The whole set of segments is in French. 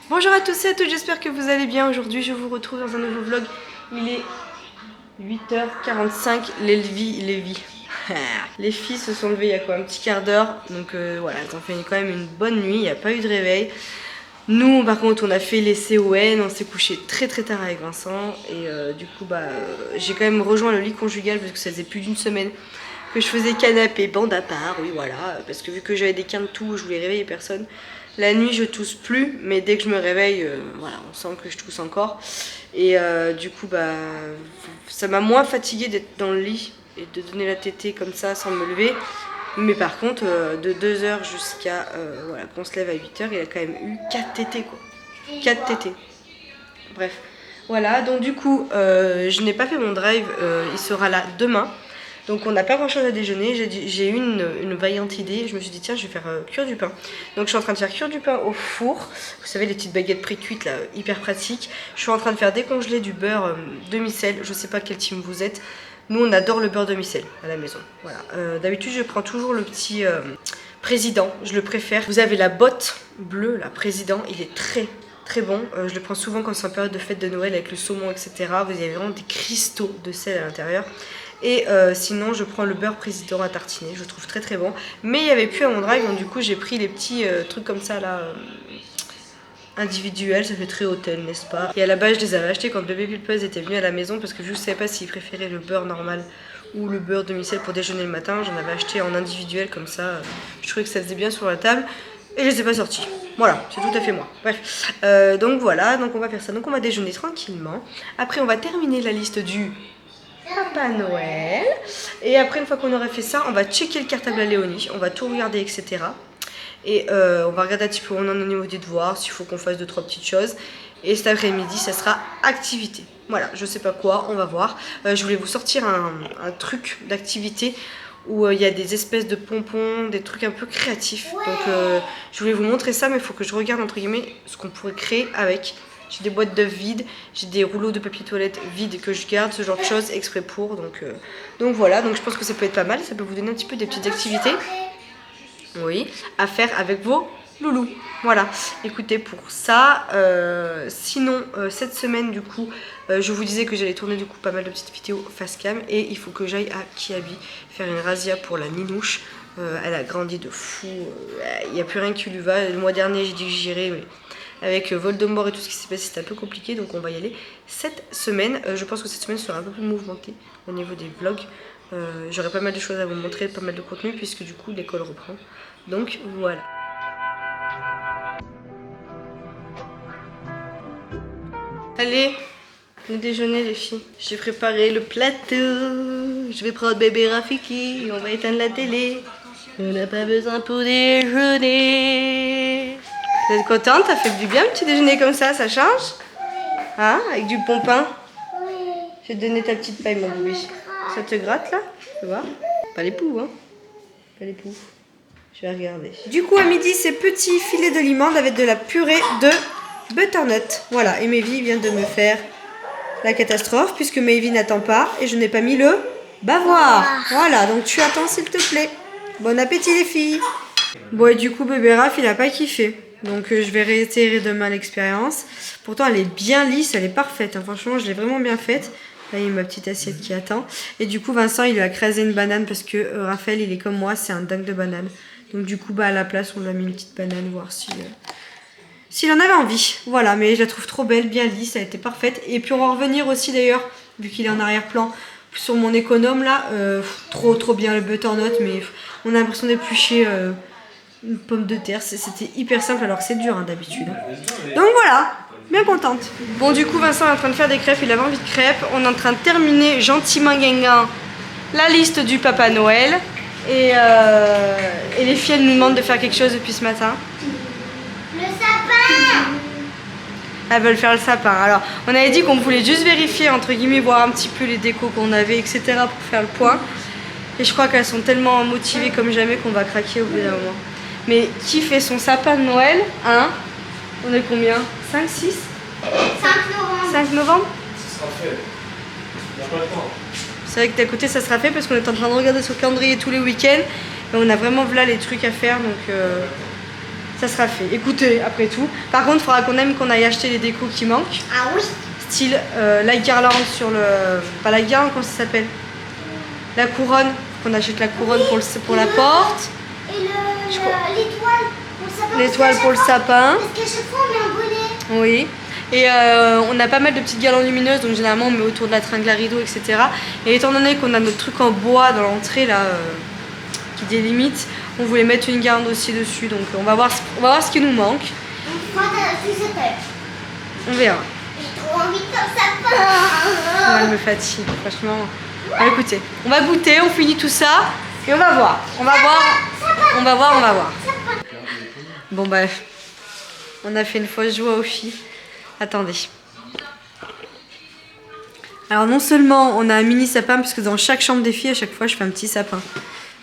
Bonjour à tous et à toutes, j'espère que vous allez bien. Aujourd'hui je vous retrouve dans un nouveau vlog. Il est 8h45, les filles se sont levées il y a quoi, un petit quart d'heure. Donc voilà, elles ont fait quand même une bonne nuit, il n'y a pas eu de réveil. Nous par contre on a fait les CON, on s'est couché très tard avec Vincent. Et du coup j'ai quand même rejoint le lit conjugal parce que ça faisait plus d'une semaine que je faisais canapé, bande à part, oui voilà. Parce que vu que j'avais des quintes tout, je voulais réveiller personne. La nuit je tousse plus, mais dès que je me réveille, voilà, on sent que je tousse encore. Et du coup ça m'a moins fatiguée d'être dans le lit et de donner la tétée comme ça sans me lever. Mais par contre de 2h jusqu'à voilà, qu'on se lève à 8h, il a quand même eu 4 tétées quoi. 4 tétées. Bref. Voilà, donc du coup je n'ai pas fait mon drive, il sera là demain. Donc on n'a pas grand chose à déjeuner, j'ai eu une vaillante idée, je me suis dit tiens je vais faire cuire du pain. Donc je suis en train de faire cuire du pain au four, vous savez les petites baguettes pré-cuites là, hyper pratiques. Je suis en train de faire décongeler du beurre demi-sel, je sais pas quel team vous êtes. Nous on adore le beurre demi-sel à la maison, voilà. D'habitude je prends toujours le petit président, je le préfère. Vous avez la botte bleue, la président, il est très bon. Je le prends souvent quand c'est en période de fête de Noël avec le saumon etc. Vous avez vraiment des cristaux de sel à l'intérieur. Et sinon je prends le beurre président à tartiner, je le trouve très bon. Mais il n'y avait plus à mon drive, donc du coup j'ai pris les petits trucs comme ça là, individuels, ça fait très hôtel n'est-ce pas. Et à la base je les avais achetés quand bébé Pulpeuse était venu à la maison parce que je ne savais pas s'il préférait le beurre normal ou le beurre demi-sel pour déjeuner le matin. J'en avais acheté en individuel comme ça, je trouvais que ça faisait bien sur la table. Et je les ai pas sortis. Voilà, c'est tout à fait moi. Bref, donc voilà, donc on va faire ça. Donc on va déjeuner tranquillement. Après on va terminer la liste du Papa Noël. Et après une fois qu'on aura fait ça, on va checker le cartable à Léonie. On va tout regarder etc. Et on va regarder un petit peu où on en est au niveau des devoirs, s'il faut qu'on fasse 2-3 petites choses. Et cet après-midi ça sera activité. Voilà, je sais pas quoi, on va voir. Je voulais vous sortir un truc d'activité où il y a des espèces de pompons, des trucs un peu créatifs. Donc je voulais vous montrer ça, mais il faut que je regarde entre guillemets ce qu'on pourrait créer avec. J'ai des boîtes d'œufs vides, j'ai des rouleaux de papier toilette vides que je garde, ce genre de choses exprès pour. Donc voilà, donc je pense que ça peut être pas mal, ça peut vous donner un petit peu des petites activités. Oui, à faire avec vos loulous. Voilà, écoutez pour ça. Sinon, cette semaine du coup, je vous disais que j'allais tourner du coup pas mal de petites vidéos face cam. Et il faut que j'aille à Kiabi faire une razzia pour la ninouche. Elle a grandi de fou, il n'y a plus rien qui lui va. Le mois dernier j'ai dit que j'irais, mais avec Voldemort et tout ce qui s'est passé c'était un peu compliqué. Donc on va y aller cette semaine. Je pense que cette semaine sera un peu plus mouvementée au niveau des vlogs. J'aurai pas mal de choses à vous montrer, pas mal de contenu puisque du coup l'école reprend. Donc voilà. Allez, le déjeuner les filles. J'ai préparé le plateau. Je vais prendre bébé Rafiki. On va éteindre la télé. On n'a pas besoin pour déjeuner. Vous êtes contente? Ça fait du bien le petit déjeuner comme ça change? Hein? Avec du bon pain? Je vais te donner ta petite paille mon bébé. Ça te gratte là? Tu vois? Pas les poux hein? Pas les poux. Je vais regarder. Du coup à midi ces petits filets de limande avec de la purée de butternut. Voilà, et Maevy vient de me faire la catastrophe puisque Maevy n'attend pas et je n'ai pas mis le bavoir. Voilà, donc tu attends s'il te plaît. Bon appétit les filles. Bon et du coup bébé Raph il a pas kiffé. Donc je vais réitérer demain l'expérience. Pourtant elle est bien lisse, elle est parfaite. Hein. Franchement je l'ai vraiment bien faite. Là il y a ma petite assiette qui attend. Et du coup Vincent il lui a crasé une banane parce que Raphaël il est comme moi, c'est un dingue de banane. Donc du coup à la place on lui a mis une petite banane voir si... s'il en avait envie, voilà, mais je la trouve trop belle, bien lisse, elle était parfaite. Et puis on va revenir aussi d'ailleurs, vu qu'il est en arrière-plan, sur mon économe là, trop bien le butternut, mais on a l'impression d'éplucher une pomme de terre, c'était hyper simple alors que c'est dur hein, d'habitude. Donc voilà, bien contente. Bon du coup Vincent est en train de faire des crêpes, il avait envie de crêpes, on est en train de terminer gentiment guinguin la liste du Papa Noël. Et les filles elles nous demandent de faire quelque chose depuis ce matin. Elles veulent faire le sapin. Alors, on avait dit qu'on voulait juste vérifier, entre guillemets, voir un petit peu les décos qu'on avait, etc. pour faire le point. Et je crois qu'elles sont tellement motivées comme jamais qu'on va craquer au bout d'un moment. Mais qui fait son sapin de Noël, hein? On est combien? 5, 6? 5 novembre. 5 novembre? Ça sera fait. Il n'y a pas de temps. C'est vrai que d'à côté ça sera fait parce qu'on est en train de regarder sur le calendrier tous les week-ends. Et on a vraiment voilà les trucs à faire donc... ça sera fait. Écoutez, après tout. Par contre, il faudra qu'on aille acheter les décos qui manquent. Ah oui. Style la guirlande sur le... Pas la guirlande, comment ça s'appelle? La couronne. Qu'on achète la couronne pour la porte. Et l'étoile pour le sapin. L'étoile pour le sapin. Parce qu'à chaque fois, on met un bonnet. Oui. Et on a pas mal de petites guirlandes lumineuses, donc généralement on met autour de la tringle à rideau, etc. Et étant donné qu'on a notre truc en bois dans l'entrée là, qui délimite, on voulait mettre une guirlande aussi dessus. Donc on va voir ce qui nous manque. Moi, tu sais pas. On verra. J'ai trop envie de ton sapin. Elle me fatigue, franchement. Bon, écoutez, on va goûter, on finit tout ça et on va voir. On va voir. Bon bref, on a fait une fausse joie aux filles. Attendez. Alors non seulement on a un mini sapin, puisque dans chaque chambre des filles, à chaque fois je fais un petit sapin.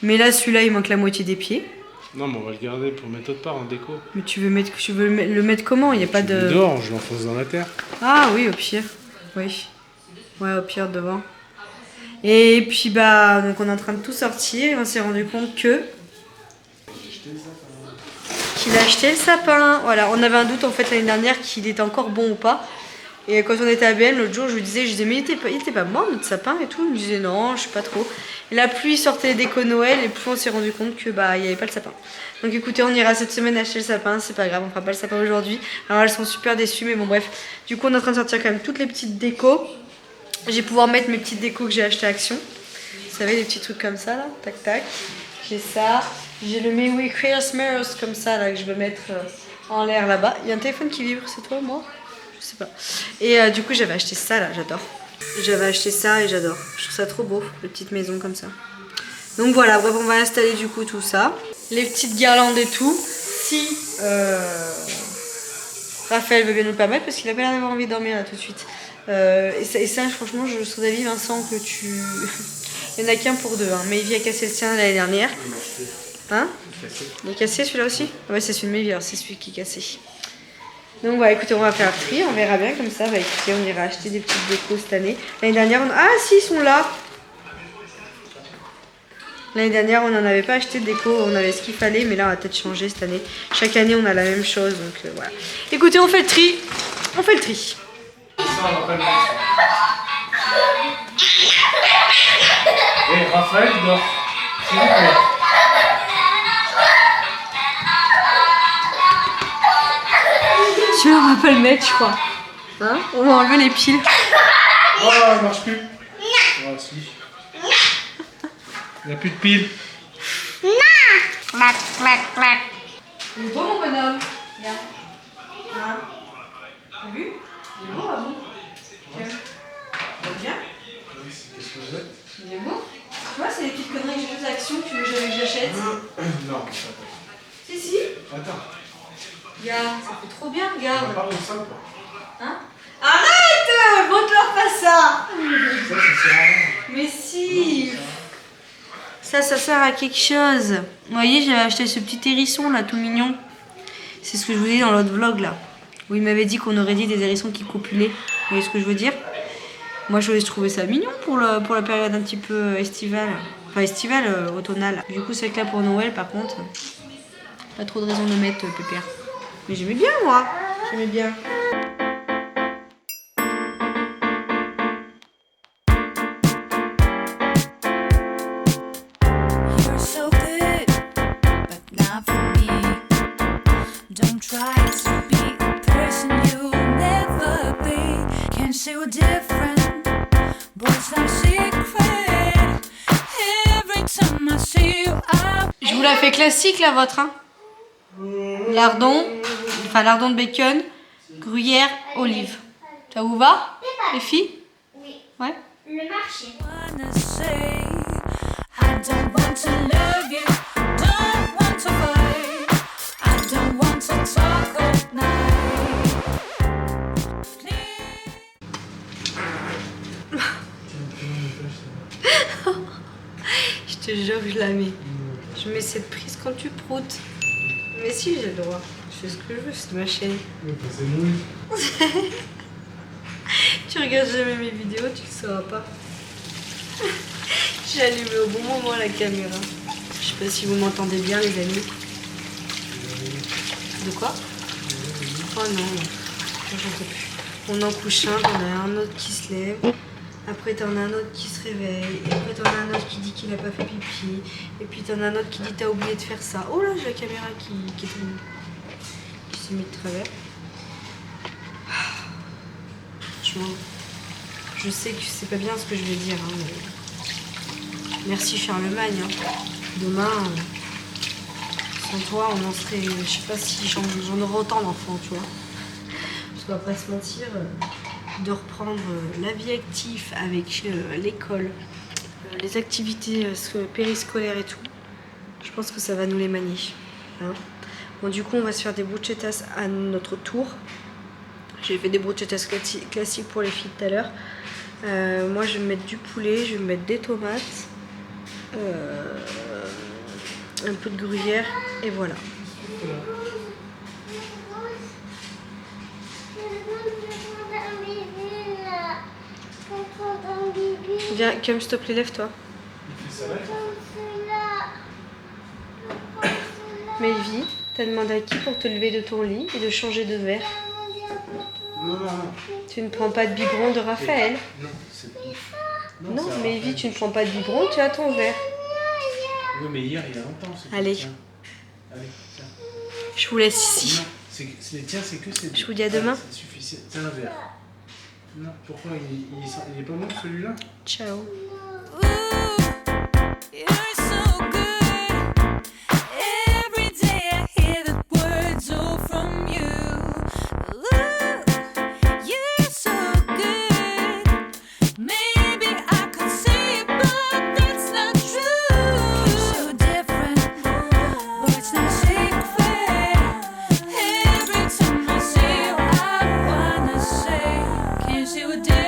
Mais là celui-là il manque la moitié des pieds. Non, mais on va le garder pour mettre autre part en déco. Mais tu veux le mettre comment? Il n'y a pas de... Dehors, je l'enfonce dans la terre. Ah oui, au pire. Oui. Ouais, au pire devant. Et puis bah, donc on est en train de tout sortir et on s'est rendu compte qu'il a acheté le sapin. Voilà, on avait un doute en fait l'année dernière qu'il était encore bon ou pas. Et quand on était à BN l'autre jour, je lui disais mais il était pas mort notre sapin et tout. Il me disait non, je sais pas trop. Et là, plus il sortait les décos Noël et plus on s'est rendu compte que bah il y avait pas le sapin. Donc écoutez, on ira cette semaine acheter le sapin, c'est pas grave, on fera pas le sapin aujourd'hui. Alors elles sont super déçues, mais bon bref. Du coup on est en train de sortir quand même toutes les petites décos. Je vais pouvoir mettre mes petites décos que j'ai acheté à Action. Vous savez, des petits trucs comme ça là, tac tac. J'ai ça. J'ai le Merry Christmas comme ça là que je veux mettre en l'air là-bas. Il y a un téléphone qui vibre, c'est toi, moi? Je sais pas. Et du coup j'avais acheté ça là, j'adore. J'avais acheté ça et j'adore. Je trouve ça trop beau, les petites maisons comme ça. Donc voilà, bref, on va installer du coup tout ça. Les petites guirlandes et tout. Si Raphaël veut bien nous le permettre, parce qu'il a pas l'air d'avoir envie de dormir là tout de suite. Et ça, franchement, je serais d'avis, Vincent, que tu... Il n'y en a qu'un pour deux, hein. Mayvi a cassé le sien l'année dernière. Hein? Il est cassé celui-là aussi? Ouais, c'est celui de Mayvi, alors c'est celui qui est cassé. Donc voilà, écoutez, on va faire un tri, on verra bien comme ça. Bah écoutez, on ira acheter des petites décos cette année. L'année dernière, ah si, ils sont là! L'année dernière, on n'en avait pas acheté de déco, on avait ce qu'il fallait, mais là, on va peut-être changer cette année. Chaque année, on a la même chose, donc voilà. Écoutez, on fait le tri. On fait le tri. Et Raphaël dort. S'il vous plaît. Celui-là, on va pas le mettre, je crois. Hein? On va enlever les piles. Oh, il marche plus. Oh, si. Il n'y a plus de piles. Non. Clac, clac, clac. Il est beau, mon bonhomme. Regarde. Hein? T'as vu? Il est beau, à vous. Tiens. Ça va bien? Qu'est-ce que vous êtes? Il est beau. Tu vois, c'est les petites conneries que j'ai faites à Action que tu veux jamais que j'achète. Non, attends. Si, si. Attends. Regarde, ça fait trop bien, regarde. Pas comme ça, quoi. Hein? Arrête! Montre-leur pas ça! Ça sert à rien. Mais si! Ça sert à quelque chose. Vous voyez, j'avais acheté ce petit hérisson là, tout mignon. C'est ce que je vous ai dit dans l'autre vlog là. Où il m'avait dit qu'on aurait dit des hérissons qui copulaient. Vous voyez ce que je veux dire? Moi, je trouvais ça mignon pour la période un petit peu estivale. Enfin, estivale, automnale. Du coup, c'est que là pour Noël, par contre, pas trop de raison de le mettre, Pépère. Mais j'aimais bien, moi. J'aimais bien. You're so good, but not for me. Don't try to be a person you'll never be. Can't say we're different, boys like secret. Every time I see you, Je vous la fais classique, la vôtre, hein. Lardon, enfin lardon de bacon, gruyère, olive. Ça vous va, les filles? Oui. Ouais. Le marché. wanna say I don't want to love you, don't want to fight, I don't want to talk all night. Je te jure que je la mets. Je mets cette prise quand tu proutes. Mais si, j'ai le droit. Je fais ce que je veux, c'est ma chaîne. C'est nous. Tu regardes jamais mes vidéos, tu le sauras pas. J'ai allumé au bon moment la caméra. Je sais pas si vous m'entendez bien, les amis. De quoi? Oh non, j'en peux plus. On en couche un, t'en as un autre qui se lève. Après t'en as un autre qui se réveille. Et après t'en as un autre qui dit qu'il a pas fait pipi. Et puis t'en as un autre qui dit t'as oublié de faire ça. Oh là, j'ai la caméra qui s'est mise de travers. Franchement, je sais que c'est pas bien ce que je vais dire, hein, mais merci Charlemagne. Hein. Demain, sans toi, on en serait. Je sais pas si j'en aurais autant d'enfants, tu vois. Parce qu'on va pas se mentir, de reprendre la vie active avec l'école, les activités périscolaires et tout, je pense que ça va nous les manier. Hein. Bon, du coup, on va se faire des bruschettas à notre tour. J'ai fait des bruschettas classiques pour les filles tout à l'heure. Moi, je vais me mettre du poulet, je vais me mettre des tomates, un peu de gruyère, et voilà. Viens, Cum, s'il te plaît, lève-toi. Melvie, t'as demandé à qui pour te lever de ton lit et de changer de verre? Non, non, non. Tu ne prends pas de biberon de Raphaël? Non, c'est Non, Melvie, tu ne prends pas de biberon, tu as ton verre. Oui, mais hier, il y a longtemps. Allez. Tiens. Allez, tiens. Je vous laisse ici. Non, c'est les tiens, c'est que c'est. Je vous dis à demain. C'est suffisant. C'est un verre. Non, pourquoi il est pas bon celui-là? Ciao. Ooh, you're so good. Every day I hear the words all from you. Ooh, you're so good. Maybe I could say it, but that's not true. You're so different, but it's not secret. Every time I see you, I wanna say, can't see what different.